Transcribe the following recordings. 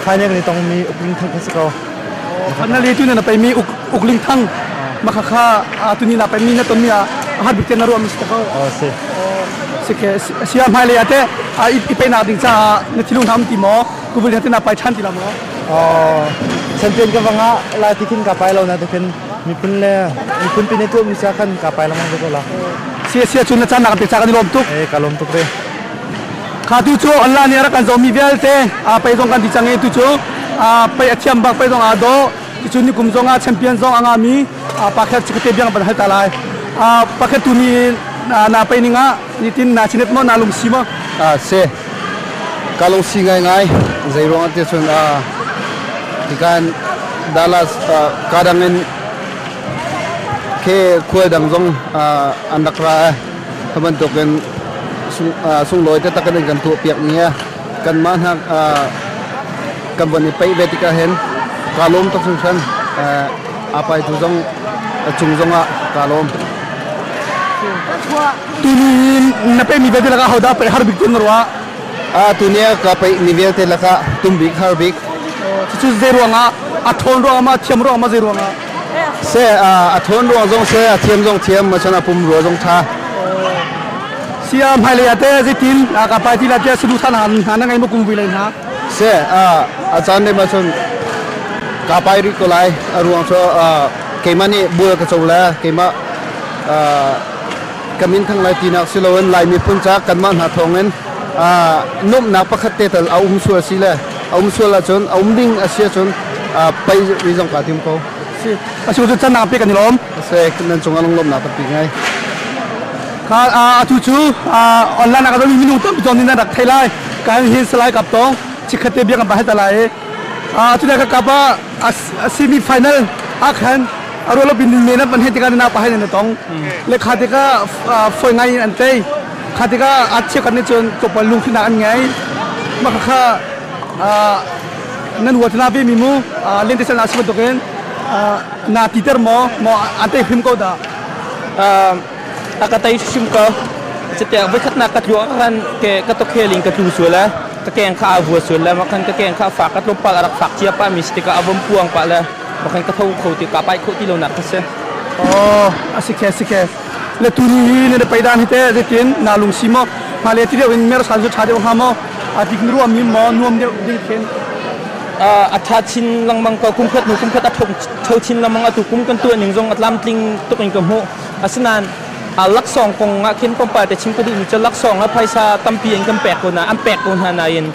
ไฟเนี่ยนี่ต้องมีอุกลิงทั้งคัสโกคันนาลีตุนี่นะไปมีอุกลิงทั้งมาค่าตุนี่นะไปมีนะตุนี่ฮัดบิกเตนรวมมิสต์เขาสิเคเสียมาเลยแต่อีไปนาดิจ้าในที่ลุงทำตีหมอกูไปเรียนที่นาไปชั้นตีละหมอแชมเปี้ยนก็ว่าง่ะลายที่ขึ้นกับไปเรานะแต่เป็นมีคุณเล่มีคุณปีนี้ตัวมีสักขันกับไปแล้วมั้งก็ละเสียจุนนะจ้านักเป็นจ้ากันลมตุกกลมตุกเลยข้าตุจูอัลลาห์เนี่ยรักกันจะมีเวลเตไปตรงกันที่จังเอตุจูไปอัจฉริยะไปตรงอาโดตุจูนี่กุมจงอาแชมเปี้ยนจงอามีปากแค่จิกเตบียงบันให้ตาลายปากแค่ตุนี่นาไปนี่งะนี่ตินนาชินเนตโมนาลุงซีโมเซ่กาลงซีง่ายใจร้อนที่สุดที่การดัลลัสการดังเงินแค่คุยดังจงอันดักราทำมันตกเป็นส่งลอยแต่ตะกันกันตัวเปียกเนี้ยกันมาหักกันวันนี้ไปเวทีการเห็นการล้มตักสุชันไปจุงจุงจงการล้มตัวนี้นับเป็นมีเวทีละก็เขาได้ไปฮาร์บิกตัวนึกว่าตัวนี้ก็ไปมีเวทีละก็ตุ้มบิกฮาร์บิกชุดเซรัวงะทอนรัวมาเทียมรัวมาเซรัวงะเสียทอนรัวจงเสียเทียมจงเทียมมาชนะปุ่มรัวจงท่าเสียไม่เลยแต่จิตินกับไปที่ละเจ้าสุดท้ายนั่นไงมุกุมวิเลนะเสียอาจารย์เนี่ยมาชนกับไปริโกไลรวมส่วนเกมันนี่บัวกระโจนแล้วเกมกมินทั้งหลายที่นักสิลวันลายมีพุ่งจากกันมันหาทองเงินนุ่มนักประคัตเตอร์เอาส่วนสิเลยเอาส่วนละจนเอาดิ้งอาเซียจนไปวิจารณ์การทีมเขาอาชีพจะนับเป็นกันนี่ล้มเสียนั่นจงอารมณ์ล้มนับเป็นไงข้าจู่ออนไลน์นะครับมีมินุต้นปีจอมนี่นะดักไทยไลน์การเห็นสไลด์กับตองชิคเกตเบียกันไปให้ตลาดจุดนี้ก็กับว่าซีมีไฟแนลคันอารมณ์เราบินเมนับมันให้ที่การนับไปให้ในตองเลขาที่ก็ฝอยไงอันเต้ขาที่ก็อาชีพกันในจนจบไปลุงที่นั่นไงมาข้านั่นหัวที่น่าเป็นมิมูเล่นที่สนามสุดตัวเองนาทีเตอร์มออันเต้พิมพ์ก็ได้agak tayo simko setiap bekat nak kat jual kan ke katok healing kat usula kakeng ka avu usula makan kakeng ka fak kat lupa arak fak siapa mesti ka abom puang pak lah makan ka tahu kau ti kapai kau ti lo nak kase asik le tuni ne paidan hite zetin nalung simo male ti de mer sanju chade hamo adik nru ami mo nuam de ken acha chin lang mang ka kumkhat nu kumkhat athok thau chin lang mang atu kum kan tu ning jong atlam tling tuk ing kam ho asnanลักษณ์คงขึ้นป้อมปลายแต่ชิมก็ดูจะลักษณ์ไพศาลตั้มเปียงกันแปลกคนนะอันแปลกคนหานายิน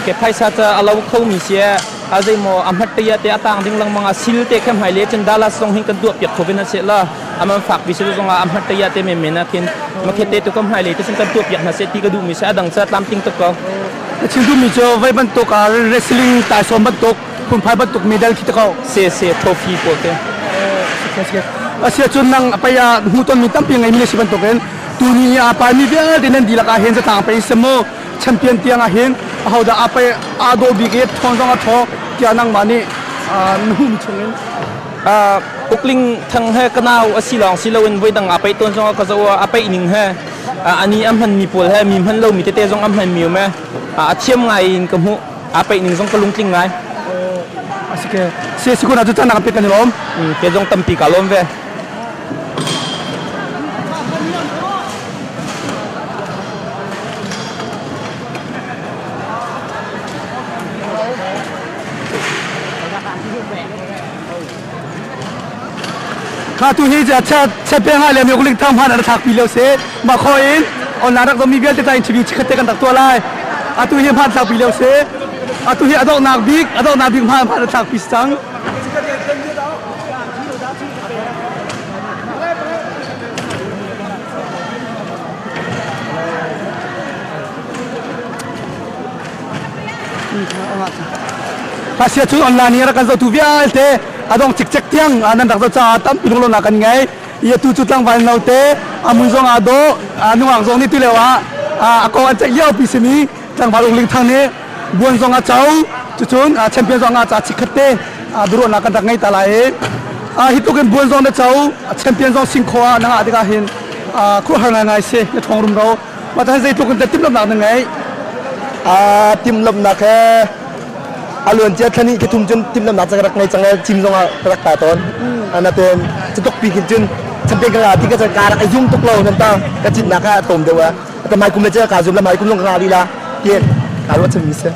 เก็บไพศาลจะเราเข้ามีเสียอาจจะมออันพัดเตียเตะต่างดิ้งลังมังอาซิลเตะเข้มหายเลี้ยจนดาลัสส่งหิ้งกันตัวเปียกโควิดนั่นเสร็จละอันมันฝากวิศวกรอันพัดเตียเตะเมนะคินมาเขตเตะตัวเข้มหายเลี้ยจะชิมกันตัวเปียกนั่นเสร็จที่ก็ดูมีเสียดังจะตามติ้งตัวก็ชิมดูมีเจอไว้บรรทุกเรสลิงแต่สมบรรทุกคุณพายบรรทุกเมดัลคิดเขาเสียโทฟี่โปรเตอาเซียจุนนังไปหูต้นมีตั้มเพียงไงมีสิบันตกเห็นตัวนี้ไปมีเดียดินันดีละก็เห็นจะต่างไปเสมอแชมเปี้ยนเตียงเห็นเขาจะไปอาโดบิเกตทองจังหวัดทอเตียนังมานี่นุ่มชงเงินอุกลิงทั้งเฮกันเอาสิลองสิลาวินไว้ดังไปต้นจังหวัดก็จะว่าไปหนึ่งเฮอันนี้อันพันมีปวดเฮมีพันเรามีเตะจงอันพันมีไหมเชื่อมไงกับหูไปหนึ่งจงกระลุงกลิงไงasik sia siku na tutan nak pekan lom ke jong tempi kalom ve kha tu hi ja cha pe ha le mi kulik tham ha na thak pi lo se ma khoin on na rak do mi bel te ta interview chikhate kan tak to lai atu hi phan thak pi lo se atu hi adok nak big ma thak pi sang Pasya tu online ni rakan tu via te adong cek tiang anan dak cha tam pilong lo nakan ngai ia tu lang van lo te amun zong ado anu ang zong ni tu lewa ako an cek yau pisini tang balung ling thang ni buan zong a chau chuchun champion zong a cha chikhate duro nakan dak ngai talai hitu ken buan zong de chau champion zong singkhoa na adika hin khu har ngai se ne thong rum ro mata zai tu ken tim lam nak ngai tim lam nak he alun tia thani ke thum chun tim nam na chak rak ngai chang chim zonga rak ta ton anaten chutok pi kin chun champe ka ti ka ka rak zum tok lo nan ta ka chin na ka tom dewa ta mai kum le cha ka zum la mai kum long ka ri la ke ka ro chim se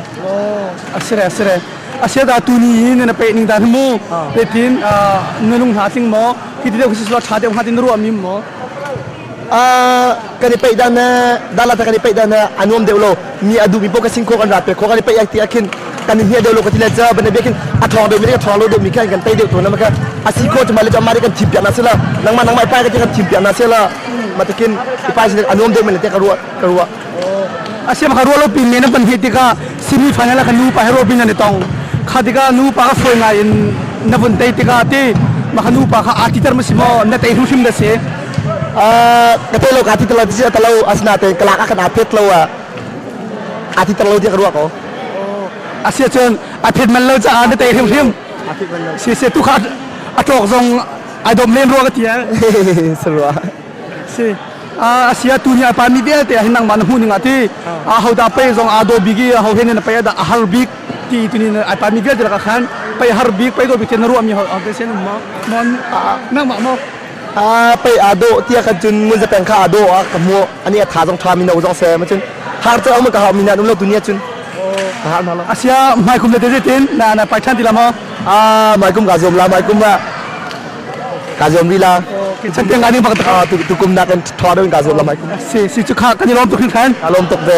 asire asia da tu ni ne na pe ning da mu pe tin nulung ha ting mo ki ti de ku swa cha de ha tin ru ami mo ka ni pe dan na dala ta ka ni pe dan na anom de lo mi adu mi po ka sing ko kan rat pe ko ka ni pe yak ti akin kan ni de lo ko ti le cha ban be kin a thong de mi ka thong lo de mi kan kan tai de to na ma ka asi ko ma le cha ma ri kan chip ya na se la nang ma nang mai pa ka ti kan chip ya na se la ma ta kin ipa si anom de me le te ka ru asia ma ro lo pin ne na ban hi ti ka semi final ka nu pa hero pin ne tong khadiga nu pa ka foi nga in na bun tai ti ka ti ma nu pa ka atitar ma simo na tai hu sim da se ka te lo ka ti tala ti ta lo asna te kala ka na pet lo ati ta lo ti ka ru ko asia chen a phet man lo cha a na tai him him se tu kha a tok zong a dom len ro ka ti serwa si asia tu ni pa mi de te hinang man hu ni ngati a ho da pe zong a do bigi ho hen na pe da a har big ti tu ni a pa mi de ka khan pe har big pe do bi te na ru ami ho te sen ma mon na ma mo ไปอาโดเตียกันจนมุนจะเป็นข้าอาโดอ่ะกับมัวอันนี้ถาจงทามินาอุจงเสมันจนหากจะเอามากับหามินานุ่มเราตัวนี้จนหามาแล้ว asia mai kum le te tin na pa chan ti la mo หมายกุมกาจมลาหมายกุมว่ากาจมลีลา chen te nga ni ba ta ตุกุมนักกันทอด้วยกาจมลาหมายกุม si chu kha ka ni lom tu khin khan อารมณ์ตกเด